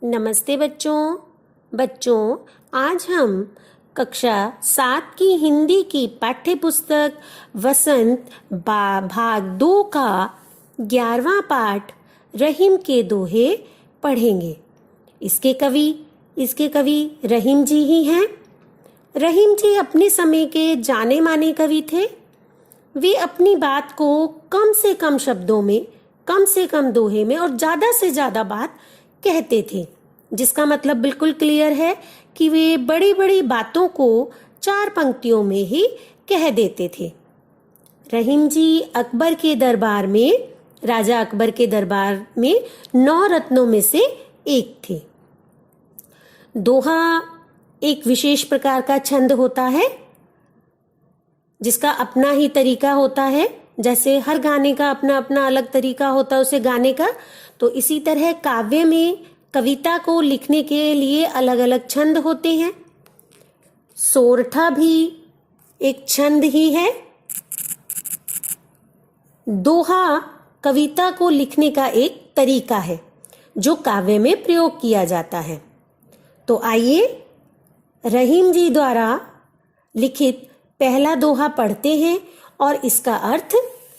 नमस्ते बच्चों आज हम कक्षा 7 की हिंदी की पाठ्य पुस्तक वसंत भाग 2 का 11वां पाठ रहीम के दोहे पढ़ेंगे। इसके कवि रहीम जी ही हैं। रहीम जी अपने समय के जाने माने कवि थे। वे अपनी बात को कम से कम शब्दों में, कम से कम दोहे में और ज़्यादा से ज़्यादा बात कहते थे, जिसका मतलब बिल्कुल क्लियर है कि वे बड़ी बड़ी बातों को 4 पंक्तियों में ही कह देते थे। रहीम जी राजा अकबर के दरबार में 9 रत्नों में से एक थे। दोहा एक विशेष प्रकार का छंद होता है जिसका अपना ही तरीका होता है। जैसे हर गाने का अपना अपना अलग तरीका होता है उसे गाने का, तो इसी तरह काव्य में कविता को लिखने के लिए अलग अलग छंद होते हैं। सोरठा भी एक छंद ही है। दोहा कविता को लिखने का एक तरीका है जो काव्य में प्रयोग किया जाता है। तो आइए रहीम जी द्वारा लिखित पहला दोहा पढ़ते हैं और इसका अर्थ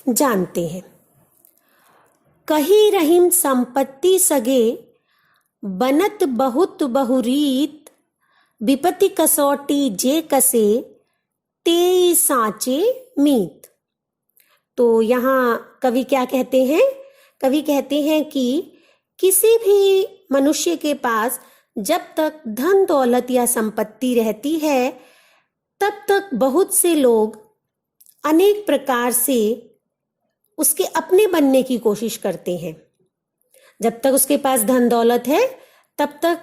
जानते हैं। कही रहीम संपत्ति सगे, बनत बहुत बहुरीत, विपत्ति कसौटी जे कसे, तेई सांचे मीत। तो यहाँ कवि क्या कहते हैं? कवि कहते हैं कि किसी भी मनुष्य के पास जब तक धन दौलत या संपत्ति रहती है तब तक बहुत से लोग अनेक प्रकार से उसके अपने बनने की कोशिश करते हैं। जब तक उसके पास धन दौलत है तब तक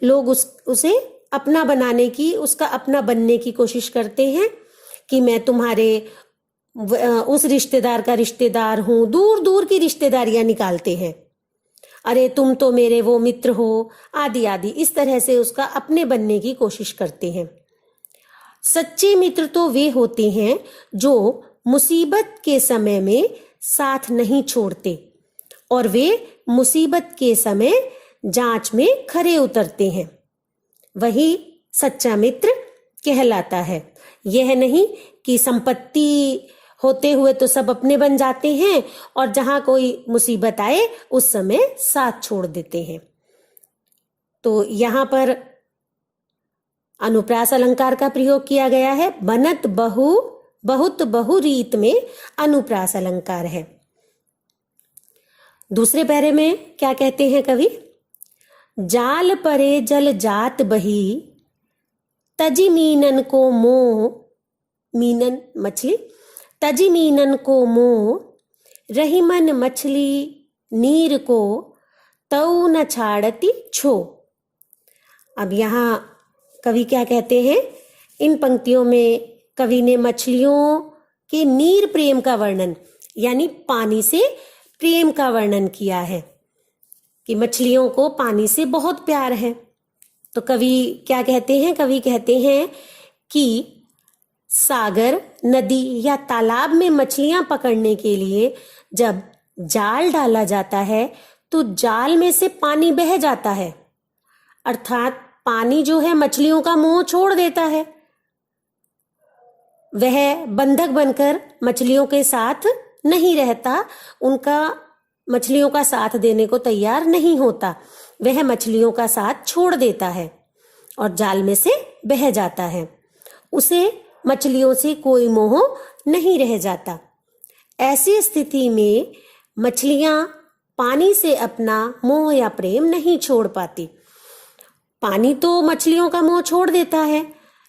लोग उसे अपना बनाने की, उसका अपना बनने की कोशिश करते हैं कि मैं तुम्हारे उस रिश्तेदार का रिश्तेदार हूं। दूर दूर की रिश्तेदारियां निकालते हैं। अरे तुम तो मेरे वो मित्र हो, आदि आदि। इस तरह से उसका अपने बनने की कोशिश करते हैं। सच्चे मित्र तो वे होते हैं जो मुसीबत के समय में साथ नहीं छोड़ते और वे मुसीबत के समय जांच में खरे उतरते हैं। वही सच्चा मित्र कहलाता है। यह नहीं कि संपत्ति होते हुए तो सब अपने बन जाते हैं और जहां कोई मुसीबत आए उस समय साथ छोड़ देते हैं। तो यहाँ पर अनुप्रास अलंकार का प्रयोग किया गया है। बनत बहुत बहुरीत में अनुप्रास अलंकार है। दूसरे पैरे में क्या कहते हैं कवि? जाल परे जल जात बही, तजी मीनन को मोह, मीनन मछली, तजी मीनन को मोह, रहीमन मछली नीर को, तऊ न छाड़ती छो। अब यहाँ कवि क्या कहते हैं? इन पंक्तियों में कवि ने मछलियों के नीर प्रेम का वर्णन, यानी पानी से प्रेम का वर्णन किया है कि मछलियों को पानी से बहुत प्यार है। तो कवि क्या कहते हैं? कवि कहते हैं कि सागर, नदी या तालाब में मछलियां पकड़ने के लिए जब जाल डाला जाता है तो जाल में से पानी बह जाता है। अर्थात पानी जो है मछलियों का मोह छोड़ देता है। वह बंधक बनकर मछलियों के साथ नहीं रहता, उनका मछलियों का साथ देने को तैयार नहीं होता। वह मछलियों का साथ छोड़ देता है और जाल में से बह जाता है। उसे मछलियों से कोई मोह नहीं रह जाता। ऐसी स्थिति में मछलियां पानी से अपना मोह या प्रेम नहीं छोड़ पाती। पानी तो मछलियों का मोह छोड़ देता है,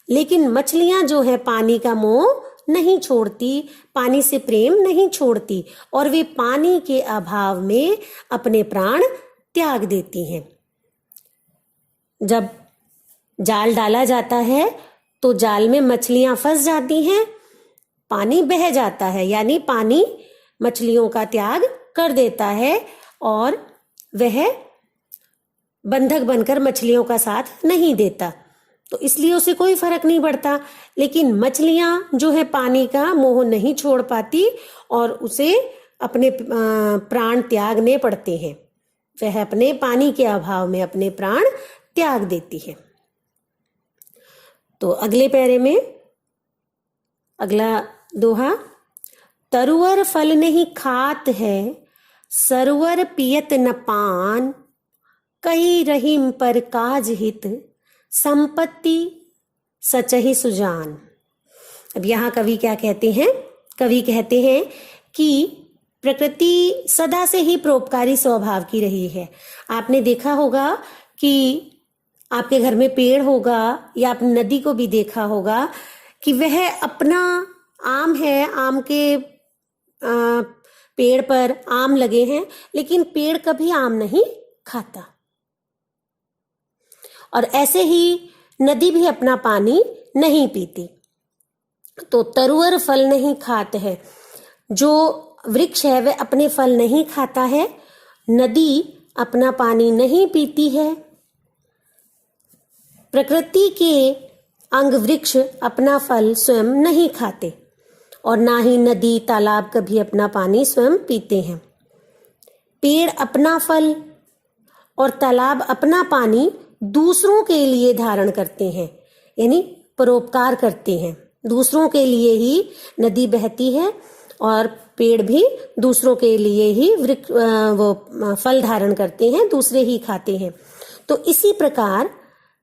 लेकिन मछलियां जो है पानी का मोह नहीं छोड़ती, पानी से प्रेम नहीं छोड़ती और वे पानी के अभाव में अपने प्राण त्याग देती हैं। जब जाल डाला जाता है तो जाल में मछलियां फंस जाती हैं, पानी बह जाता है, यानी पानी मछलियों का त्याग कर देता है और वह बंधक बनकर मछलियों का साथ नहीं देता। तो इसलिए उसे कोई फर्क नहीं पड़ता। लेकिन मछलियां जो है पानी का मोह नहीं छोड़ पाती और उसे अपने प्राण त्यागने पड़ते हैं। वह अपने पानी के अभाव में अपने प्राण त्याग देती है। तो अगले पैरे में अगला दोहा, तरुवर फल नहीं खात है, सरवर पियत न पान, कही रहीम पर काज हित, संपत्ति सचहि सुजान। अब यहाँ कवि क्या कहते हैं? कवि कहते हैं कि प्रकृति सदा से ही परोपकारी स्वभाव की रही है। आपने देखा होगा कि आपके घर में पेड़ होगा या आपने नदी को भी देखा होगा कि वह अपना आम है, आम के पेड़ पर आम लगे हैं, लेकिन पेड़ कभी आम नहीं खाता। और ऐसे ही नदी भी अपना पानी नहीं पीती। तो तरुवर फल नहीं खात है, जो वृक्ष है वह अपने फल नहीं खाता है, नदी अपना पानी नहीं पीती है, प्रकृति के अंग वृक्ष अपना फल स्वयं नहीं खाते, और ना ही नदी तालाब कभी अपना पानी स्वयं पीते हैं। पेड़ अपना फल और तालाब अपना पानी दूसरों के लिए धारण करते हैं, यानी परोपकार करते हैं। दूसरों के लिए ही नदी बहती है और पेड़ भी दूसरों के लिए ही वृक्ष वो फल धारण करते हैं, दूसरे ही खाते हैं। तो इसी प्रकार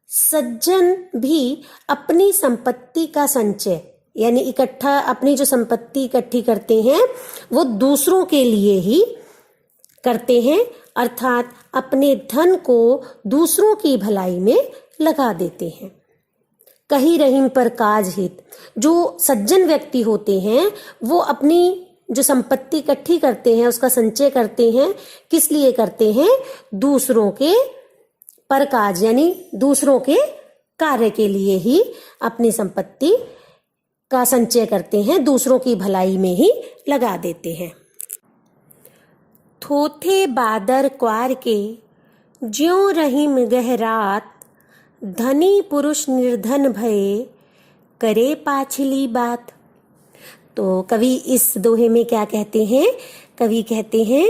सज्जन भी अपनी संपत्ति का संचय, यानी इकट्ठा अपनी जो संपत्ति इकट्ठी करते हैं वो दूसरों के लिए ही करते हैं, अर्थात अपने धन को दूसरों की भलाई में लगा देते हैं। कही रहीम पर काज हित, जो सज्जन व्यक्ति होते हैं वो अपनी जो संपत्ति इकट्ठी करते हैं उसका संचय करते हैं। किस लिए करते हैं? दूसरों के पर काज, यानी दूसरों के कार्य के लिए ही अपनी संपत्ति का संचय करते हैं, दूसरों की भलाई में ही लगा देते हैं। थोथे बादर क्वार के, ज्यों रहीम गहरात, धनी पुरुष निर्धन भये, करे पाछली बात। तो कवि इस दोहे में क्या कहते हैं? कवि कहते हैं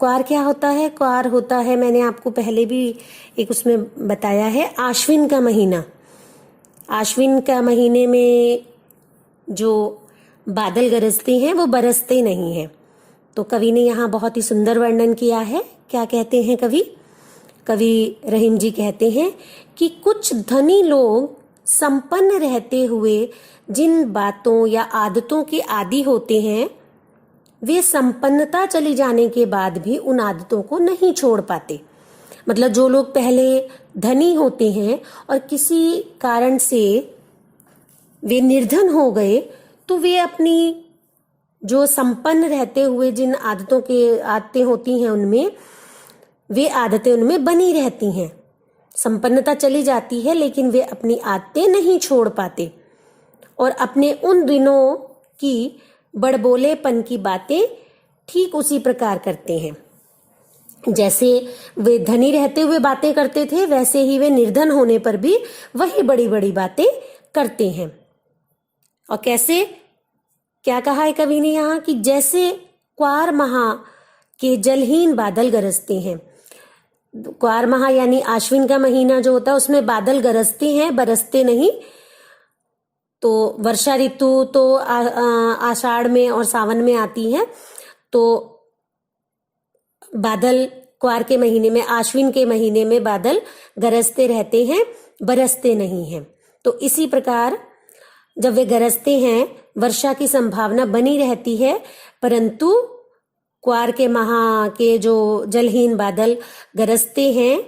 क्वार क्या होता है? क्वार होता है, मैंने आपको पहले भी एक उसमें बताया है, आश्विन का महीना। आश्विन का महीने में जो बादल गरजते हैं वो बरसते नहीं हैं। तो कवि ने यहाँ बहुत ही सुंदर वर्णन किया है। क्या कहते हैं कवि? कवि रहीम जी कहते हैं कि कुछ धनी लोग संपन्न रहते हुए जिन बातों या आदतों के आदी होते हैं, वे संपन्नता चली जाने के बाद भी उन आदतों को नहीं छोड़ पाते। मतलब जो लोग पहले धनी होते हैं और किसी कारण से वे निर्धन हो गए, तो वे अपनी जो संपन्न रहते हुए जिन आदतें होती हैं उनमें, वे आदतें उनमें बनी रहती हैं। संपन्नता चली जाती है लेकिन वे अपनी आदतें नहीं छोड़ पाते और अपने उन दिनों की बड़बोलेपन की बातें ठीक उसी प्रकार करते हैं। जैसे वे धनी रहते हुए बातें करते थे, वैसे ही वे निर्धन होने पर भी वही बड़ी बड़ी बातें करते हैं। और कैसे? क्या कहा है कवि ने यहाँ कि जैसे क्वार माह के जलहीन बादल गरजते हैं। क्वार माह यानी आश्विन का महीना जो होता है उसमें बादल गरजते हैं, बरसते नहीं। तो वर्षा ऋतु तो आषाढ़ में और सावन में आती है। तो बादल क्वार के महीने में, आश्विन के महीने में बादल गरजते रहते हैं, बरसते नहीं हैं। तो इसी प्रकार जब वे गरजते हैं वर्षा की संभावना बनी रहती है, परंतु क्वार के माह के जो जलहीन बादल गरजते हैं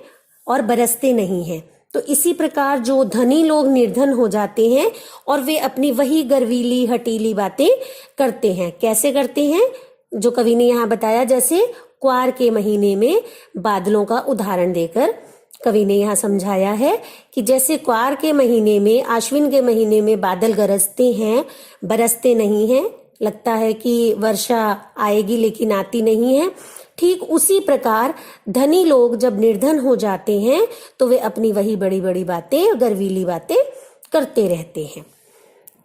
और बरसते नहीं हैं। तो इसी प्रकार जो धनी लोग निर्धन हो जाते हैं और वे अपनी वही गर्वीली हटीली बातें करते हैं। कैसे करते हैं? जो कवि ने यहाँ बताया, जैसे क्वार के महीने में बादलों का उदाहरण देकर कवि ने यहाँ समझाया है कि जैसे क्वार के महीने में, आश्विन के महीने में बादल गरजते हैं, बरसते नहीं हैं, लगता है कि वर्षा आएगी लेकिन आती नहीं है, ठीक उसी प्रकार धनी लोग जब निर्धन हो जाते हैं तो वे अपनी वही बड़ी बड़ी बातें, गर्वीली बातें करते रहते हैं।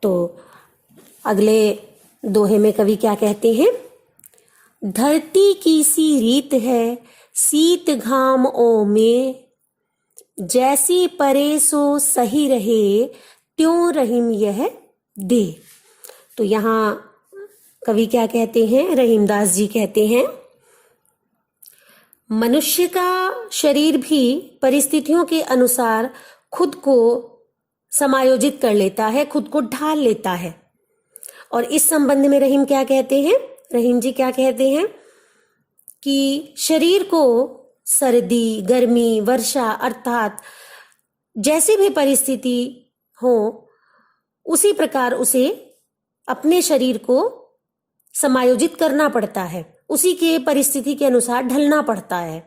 तो अगले दोहे में कवि क्या कहते हैं? धरती की सी रीत है शीत घाम ओ में, जैसी परे सो सही रहे त्यों रहीम यह दे। तो यहाँ कवि क्या कहते हैं, रहीमदास जी कहते हैं, मनुष्य का शरीर भी परिस्थितियों के अनुसार खुद को समायोजित कर लेता है, खुद को ढाल लेता है। और इस संबंध में रहीम क्या कहते हैं, रहीम जी क्या कहते हैं कि शरीर को सर्दी, गर्मी, वर्षा अर्थात जैसी भी परिस्थिति हो उसी प्रकार उसे अपने शरीर को समायोजित करना पड़ता है, उसी के परिस्थिति के अनुसार ढलना पड़ता है।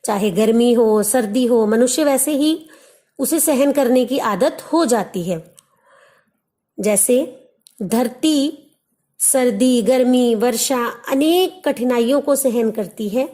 चाहे गर्मी हो, सर्दी हो, मनुष्य वैसे ही उसे सहन करने की आदत हो जाती है। जैसे धरती सर्दी, गर्मी, वर्षा अनेक कठिनाइयों को सहन करती है,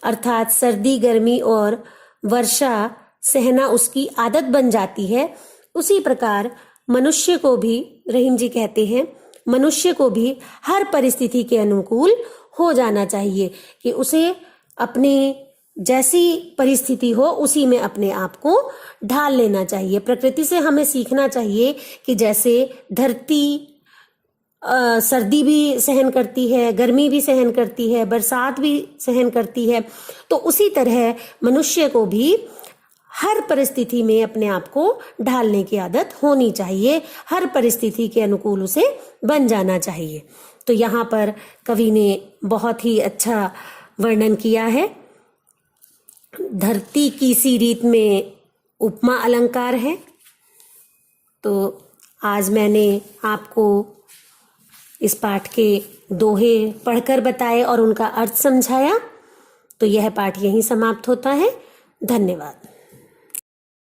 अर्थात सर्दी, गर्मी और वर्षा सहना उसकी आदत बन जाती है। उसी प्रकार मनुष्य को भी, रहीम जी कहते हैं, मनुष्य को भी हर परिस्थिति के अनुकूल हो जाना चाहिए कि उसे अपनी जैसी परिस्थिति हो उसी में अपने आप को ढाल लेना चाहिए। प्रकृति से हमें सीखना चाहिए कि जैसे धरती सर्दी भी सहन करती है, गर्मी भी सहन करती है, बरसात भी सहन करती है, तो उसी तरह मनुष्य को भी हर परिस्थिति में अपने आप को ढालने की आदत होनी चाहिए, हर परिस्थिति के अनुकूल उसे बन जाना चाहिए। तो यहाँ पर कवि ने बहुत ही अच्छा वर्णन किया है। धरती की सी रीत में उपमा अलंकार है। तो आज मैंने आपको इस पाठ के दोहे पढ़कर बताए और उनका अर्थ समझाया। तो यह पाठ यहीं समाप्त होता है। धन्यवाद।